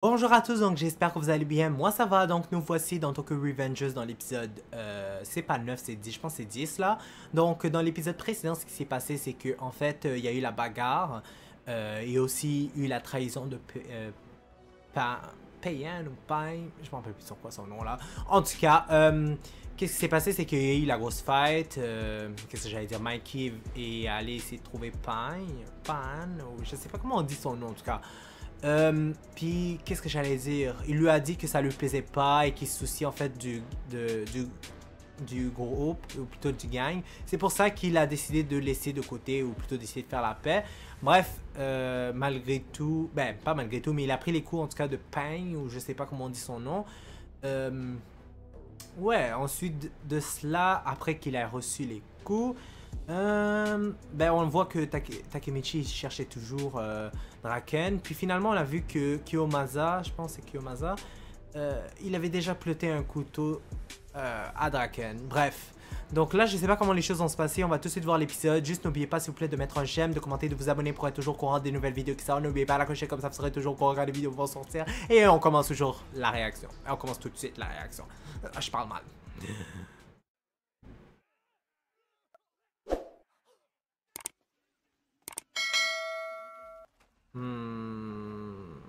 Bonjour à tous, donc j'espère que vous allez bien. Moi ça va, donc nous voici dans Tokyo Revengers dans l'épisode, c'est pas 9, c'est 10, je pense que c'est 10 là. Donc dans l'épisode précédent, ce qui s'est passé, c'est que en fait, il y a eu la bagarre, et aussi eu la trahison de Pa- Payan ou Pain, je me rappelle plus sur quoi son nom là. En tout cas, qu'est-ce qui s'est passé, c'est qu'il y a eu la grosse fight, qu'est-ce que j'allais dire, Mikey est allé essayer de trouver Pan, ou je sais pas comment on dit son nom en tout cas. Puis, qu'est-ce que j'allais dire? Il lui a dit que ça lui plaisait pas et qu'il se soucie en fait du groupe, ou plutôt du gang. C'est pour ça qu'il a décidé de laisser de côté, ou plutôt d'essayer de faire la paix. Bref, malgré tout, ben pas malgré tout, mais il a pris les coups en tout cas de Pang, ou je sais pas comment on dit son nom. Ouais, ensuite de cela, après qu'il ait reçu les coups, ben on voit que Takemichi cherchait toujours Draken. Puis finalement, on a vu que Kiyomasa, je pense que c'est Kiyomasa, il avait déjà ploté un couteau à Draken. Bref. Donc là, je sais pas comment les choses vont se passer. On va tout de suite voir l'épisode. Juste n'oubliez pas, s'il vous plaît, de mettre un j'aime, de commenter, de vous abonner pour être toujours au courant des nouvelles vidéos qui sortent. N'oubliez pas la cloche, comme ça, vous serez toujours au courant quand les vidéos vont sortir. Et on commence toujours la réaction. On commence tout de suite la réaction. Je parle mal. Hmm.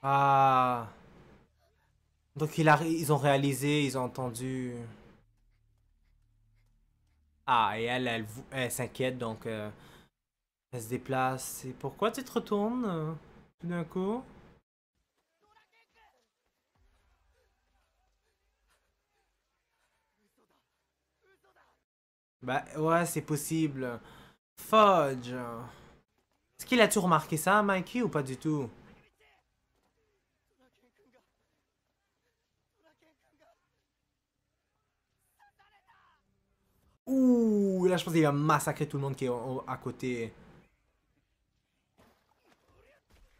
Ah. Donc ils ont réalisé, ils ont entendu. Ah, et elle s'inquiète, donc elle se déplace. Et pourquoi tu te retournes tout d'un coup? Bah ouais, c'est possible. Fudge. Est-ce qu'il a-tu remarqué ça, Mikey, ou pas du tout? Ouh, là je pense qu'il va massacrer tout le monde qui est à côté.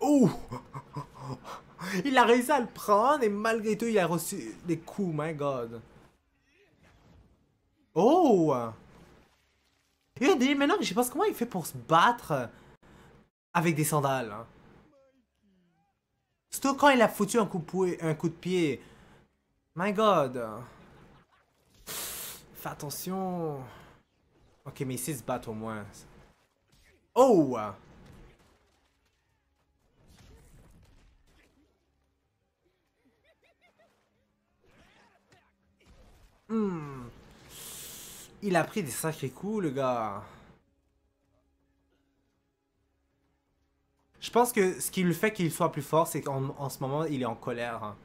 Ouh! Il a réussi à le prendre et malgré tout, il a reçu des coups, my god. Oh! Et maintenant, je pense comment il fait pour se battre avec des sandales. Hein. Surtout quand il a foutu un coup de pied. My god. Fais attention. Ok, mais ici, il se battent au moins. Oh! Hmm. Il a pris des sacrés coups, le gars. Je pense que ce qui le fait qu'il soit plus fort, c'est qu'en ce moment, il est en colère. Hein.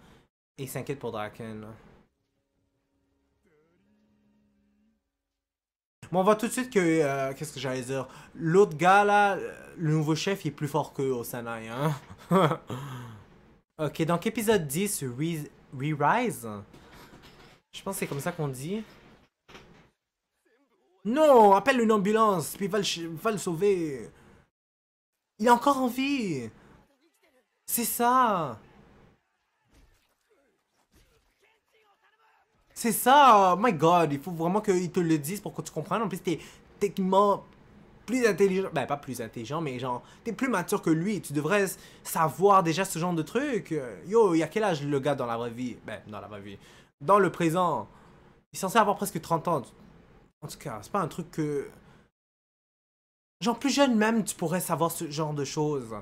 Et il s'inquiète pour Draken. Bon, on voit tout de suite que... Qu'est-ce que j'allais dire? L'autre gars, là, le nouveau chef, il est plus fort qu'eux au Sanaï, hein? Ok, donc épisode 10, Re-Rise? Je pense que c'est comme ça qu'on dit. Non, appelle une ambulance, puis va le sauver. Il est encore en vie. C'est ça. C'est ça. Oh my god, il faut vraiment qu'ils te le disent pour que tu comprennes. En plus, t'es techniquement plus intelligent. Ben, pas plus intelligent, mais genre, t'es plus mature que lui. Tu devrais savoir déjà ce genre de truc. Yo, il y a quel âge le gars dans la vraie vie? Ben, dans la vraie vie. Dans le présent. Il est censé avoir presque 30 ans. En tout cas, c'est pas un truc que... Genre, plus jeune même, tu pourrais savoir ce genre de choses.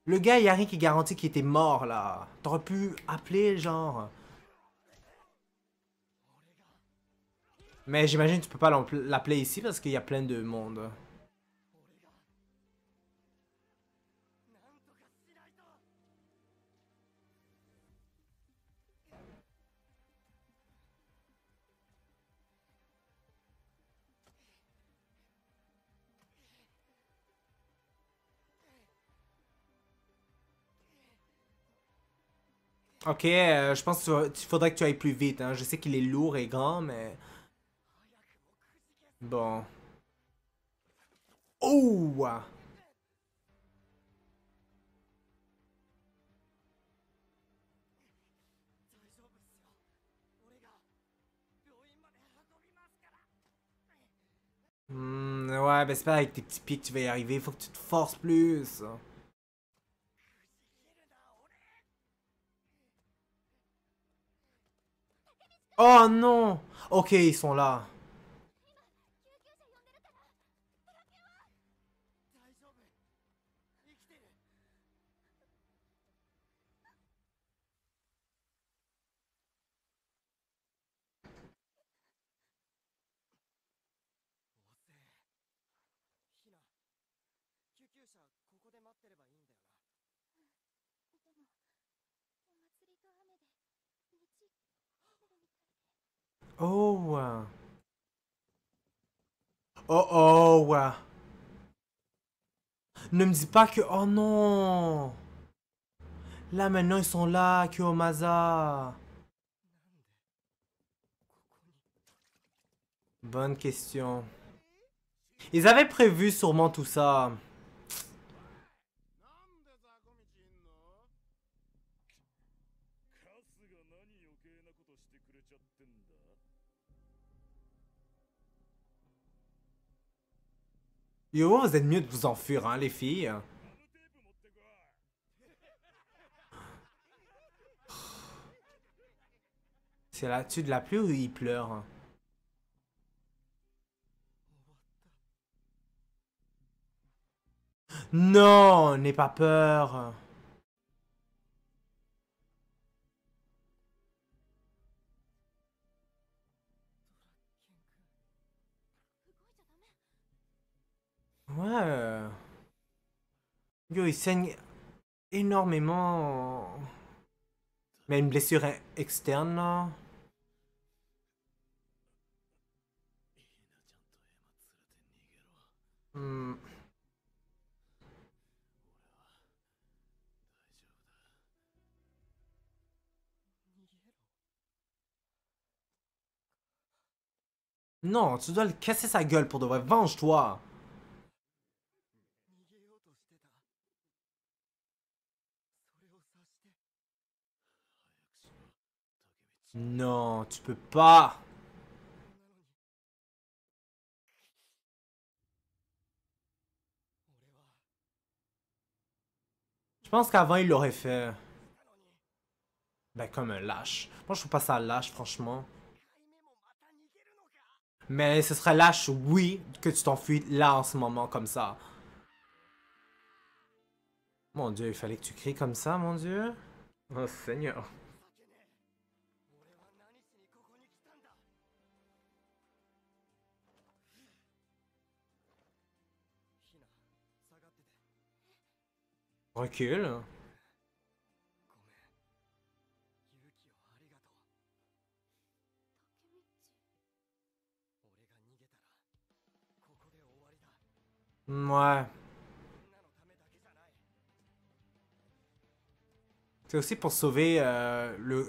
Le gars, il y a rien qui garantit qu'il était mort, là. T'aurais pu appeler, genre... Mais j'imagine que tu peux pas l'appeler ici parce qu'il y a plein de monde. Ok, je pense qu'il faudrait que tu ailles plus vite. Hein. Je sais qu'il est lourd et grand, mais... Bon. Oh! Ouais, ben c'est pas avec tes petits pieds que tu vas y arriver. Faut que tu te forces plus. Oh non! Ok, ils sont là. Oh. Oh oh. Ne me dis pas que... Oh non! Là maintenant ils sont là, Kyomaza. Bonne question. Ils avaient prévu sûrement tout ça. Yo, vous êtes mieux de vous enfuir, hein, les filles. C'est là-dessus de la pluie ou il pleure? Non, n'aie pas peur. Ouais. Yo, il saigne énormément. Mais une blessure externe, là. Hmm. Non, tu dois le casser sa gueule pour de vrai. Venge-toi. Non, tu peux pas. Je pense qu'avant, il l'aurait fait. Ben, comme un lâche. Moi, je trouve pas ça lâche, franchement. Mais ce serait lâche, oui, que tu t'enfuis là en ce moment, comme ça. Mon Dieu, il fallait que tu cries comme ça, mon Dieu. Oh, Seigneur. Recule. Ouais. C'est aussi pour sauver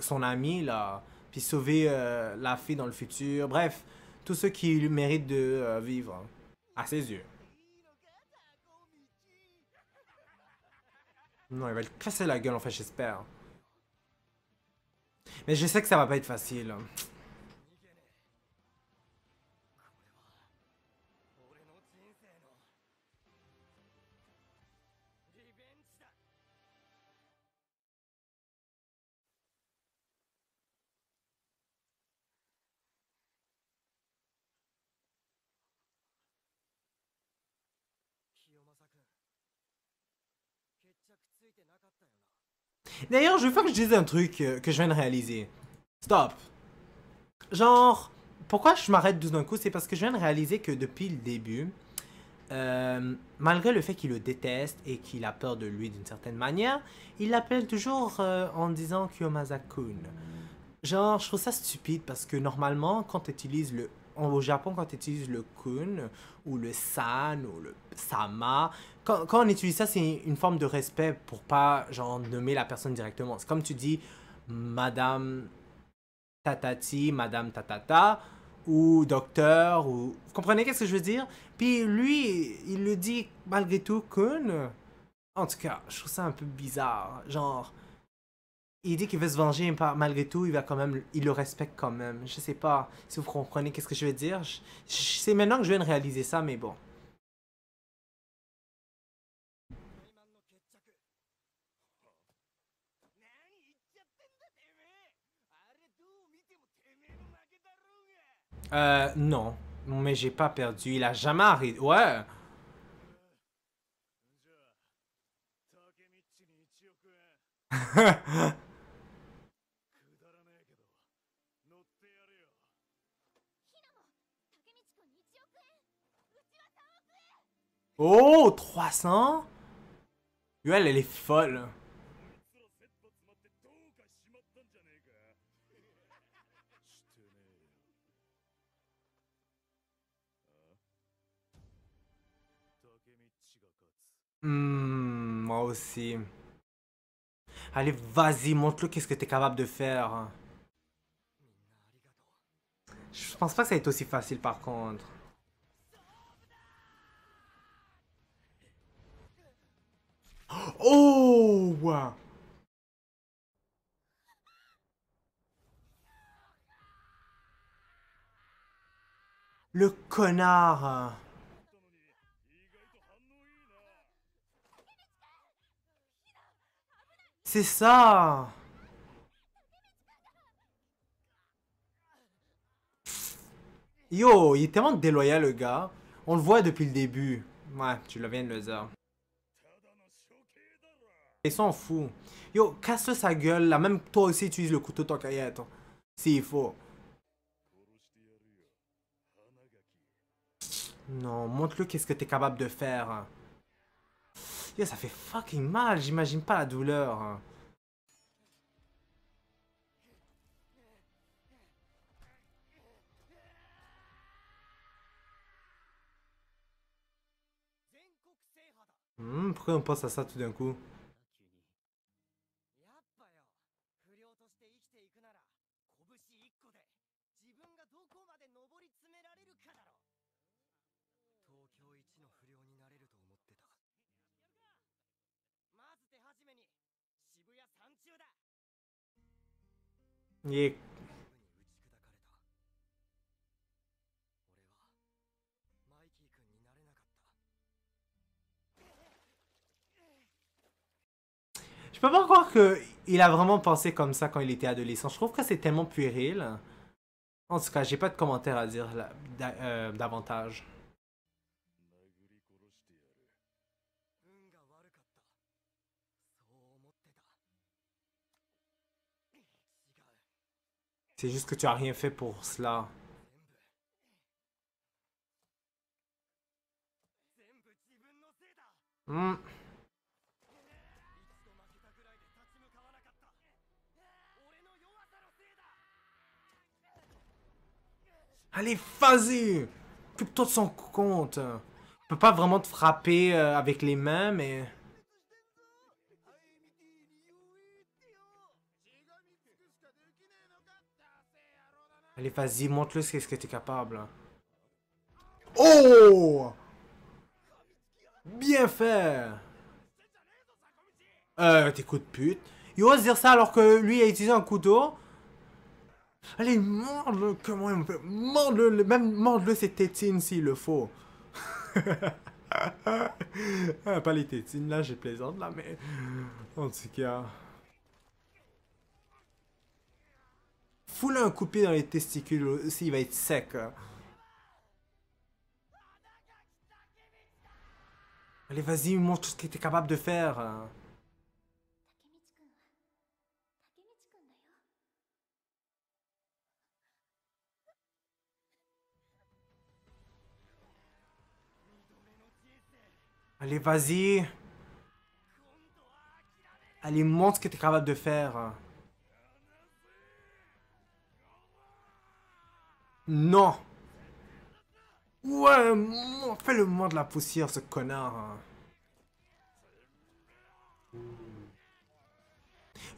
son ami, là. Puis sauver la fille dans le futur. Bref, tous ceux qui lui méritent de vivre. À ses yeux. Non, il va le casser la gueule, en fait, j'espère. Mais je sais que ça va pas être facile. D'ailleurs, je veux pas que je dise un truc que je viens de réaliser. Stop. Genre, pourquoi je m'arrête tout d'un coup? C'est parce que je viens de réaliser que depuis le début, malgré le fait qu'il le déteste et qu'il a peur de lui d'une certaine manière, il l'appelle toujours en disant Kiyomasa-kun. Genre, je trouve ça stupide parce que normalement, quand tu utilises le. Au Japon, quand tu utilises le kun, ou le san, ou le sama, quand on utilise ça, c'est une forme de respect pour pas, genre, nommer la personne directement. C'est comme tu dis, Madame Tatati, Madame Tatata, ou Docteur, ou... Vous comprenez qu'est-ce que je veux dire? Puis lui, il le dit malgré tout kun. En tout cas, je trouve ça un peu bizarre. Genre, Il dit qu'il veut se venger, mais malgré tout, il va quand même, il le respecte quand même. Je sais pas si vous comprenez qu'est-ce que je veux dire. C'est maintenant que je viens de réaliser ça, mais bon. Non. Mais j'ai pas perdu. Il a jamais arrêté. Ouais. Oh, 300? Yo, elle est folle. Moi aussi. Allez, vas-y, montre-le qu'est-ce que t'es capable de faire. Je pense pas que ça va être aussi facile par contre. Oh! Le connard! C'est ça! Yo, il est tellement déloyal le gars. On le voit depuis le début. Ouais, tu le viens de le dire. Ils s'en fout. Yo, casse sa gueule là. Même toi aussi, utilise le couteau de ton caillette. S'il faut. Non, montre-le qu'est-ce que t'es capable de faire. Yo, ça fait fucking mal. J'imagine pas la douleur. Pourquoi on pense à ça tout d'un coup? Il est... Je peux pas croire que il a vraiment pensé comme ça quand il était adolescent. Je trouve que c'est tellement puéril. En tout cas, j'ai pas de commentaires à dire davantage. C'est juste que tu as rien fait pour cela. Hmm. Allez, vas-y! Occupe-toi de son compte. Il peut pas vraiment te frapper avec les mains, mais... Allez, vas-y, montre-le ce que t'es capable. Oh! Bien fait! T'es coup de pute. Il ose dire ça alors que lui a utilisé un couteau. Allez, morde-le, comment il me fait? Morde-le, même morde-le ses tétines s'il le faut. Ah, pas les tétines, là, j'ai plaisante, là, mais... En tout cas... Fous-le un coup de pied dans les testicules aussi, il va être sec. Allez, vas-y, montre ce que t'es capable de faire. Allez, vas-y. Allez, montre ce que t'es capable de faire. Non. Ouais, fais-le moins de la poussière, ce connard.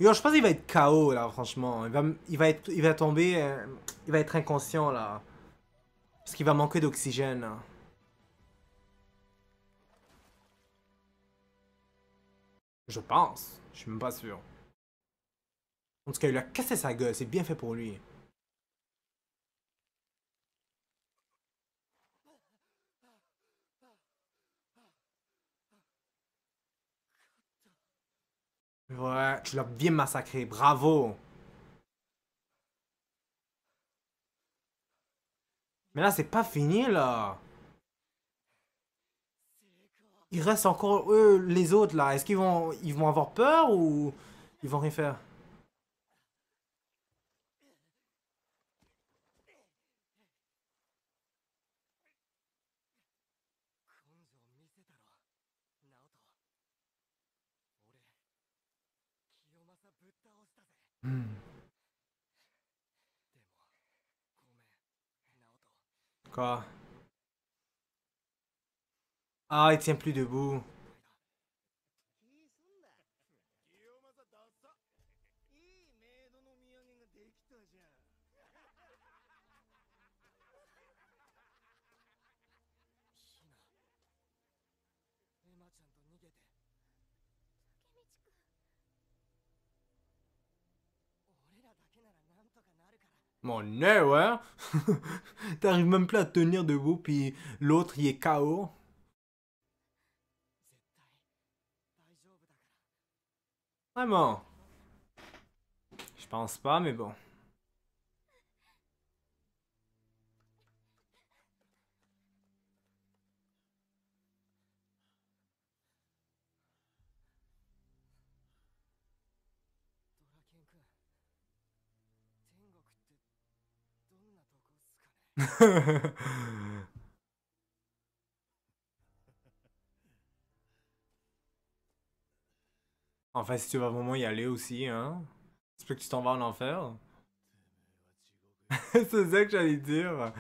Yo, je pense qu'il va être KO, là, franchement. Il va tomber... il va être inconscient, là. Parce qu'il va manquer d'oxygène. Je pense. Je suis même pas sûr. En tout cas, il a cassé sa gueule. C'est bien fait pour lui. Ouais, tu l'as bien massacré. Bravo. Mais là, c'est pas fini, là. Il reste encore eux, les autres, là. Est-ce qu'ils vont avoir peur ou ils vont rien faire? Hmm. Quoi? Ah, il tient plus debout. Mon nez, ouais. T'arrives même plus à tenir debout, puis l'autre, il est KO. Vraiment. Je pense pas, mais bon. Enfin, si tu vas vraiment y aller aussi, hein. Tu peux que tu t'en vas en enfer. C'est ça que j'allais dire.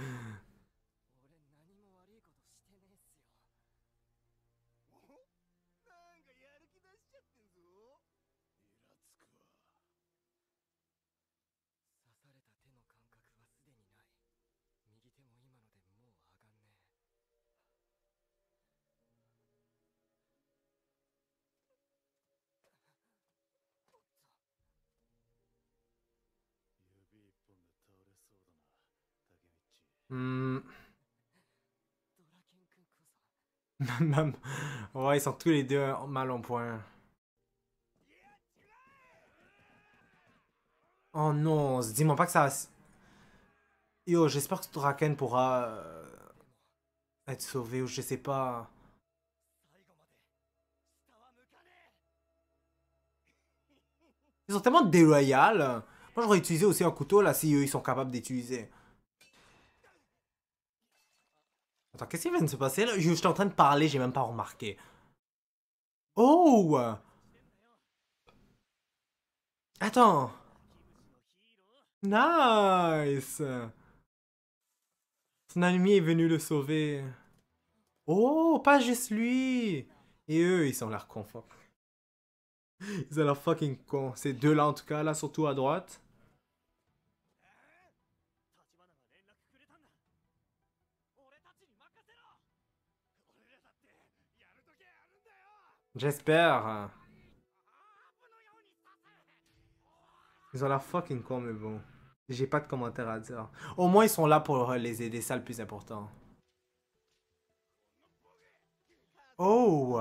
Hmm. Même- Ouais, ils sont tous les deux mal en point. Oh non, dis-moi pas que ça... Yo, j'espère que Draken pourra être sauvé ou je sais pas. Ils sont tellement déloyaux. Moi, j'aurais utilisé aussi un couteau là si eux ils sont capables d'utiliser. Attends, qu'est-ce qui vient de se passer là? Je suis en train de parler, j'ai même pas remarqué. Oh! Attends! Nice! Son ami est venu le sauver. Oh, pas juste lui! Et eux, ils sont l'air cons. Ils ont l'air fucking cons. Ces deux-là en tout cas, là, surtout à droite. J'espère. Ils ont l'air fucking cons, mais bon. J'ai pas de commentaires à dire. Au moins, ils sont là pour les aider, ça le plus important. Oh!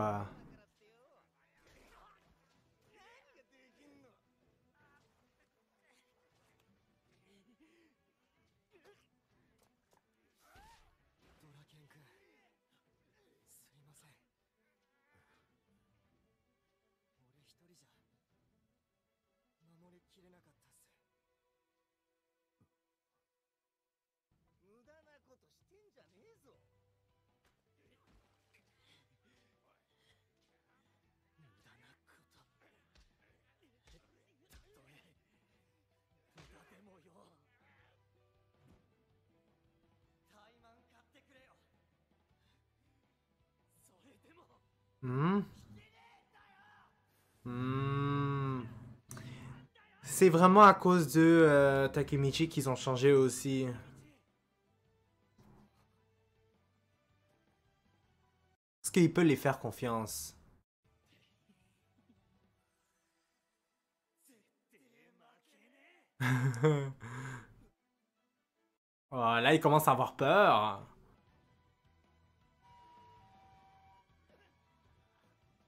Hmm? Hmm. C'est vraiment à cause de Takemichi qu'ils ont changé aussi. Parce qu'il peut les faire confiance. Oh, là, il commence à avoir peur.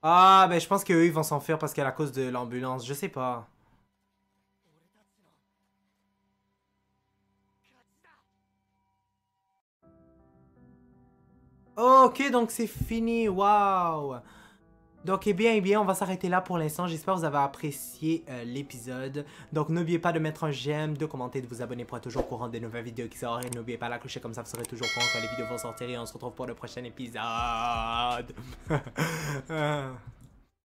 Ah, ben je pense qu'eux, ils vont s'enfuir parce qu'à la cause de l'ambulance. Je sais pas. Ok, donc c'est fini. Waouh. Donc, eh bien, on va s'arrêter là pour l'instant. J'espère que vous avez apprécié l'épisode. Donc, n'oubliez pas de mettre un j'aime, de commenter, de vous abonner pour être toujours au courant des nouvelles vidéos qui sortent. Et n'oubliez pas la cloche, comme ça vous serez toujours au courant quand les vidéos vont sortir. Et on se retrouve pour le prochain épisode.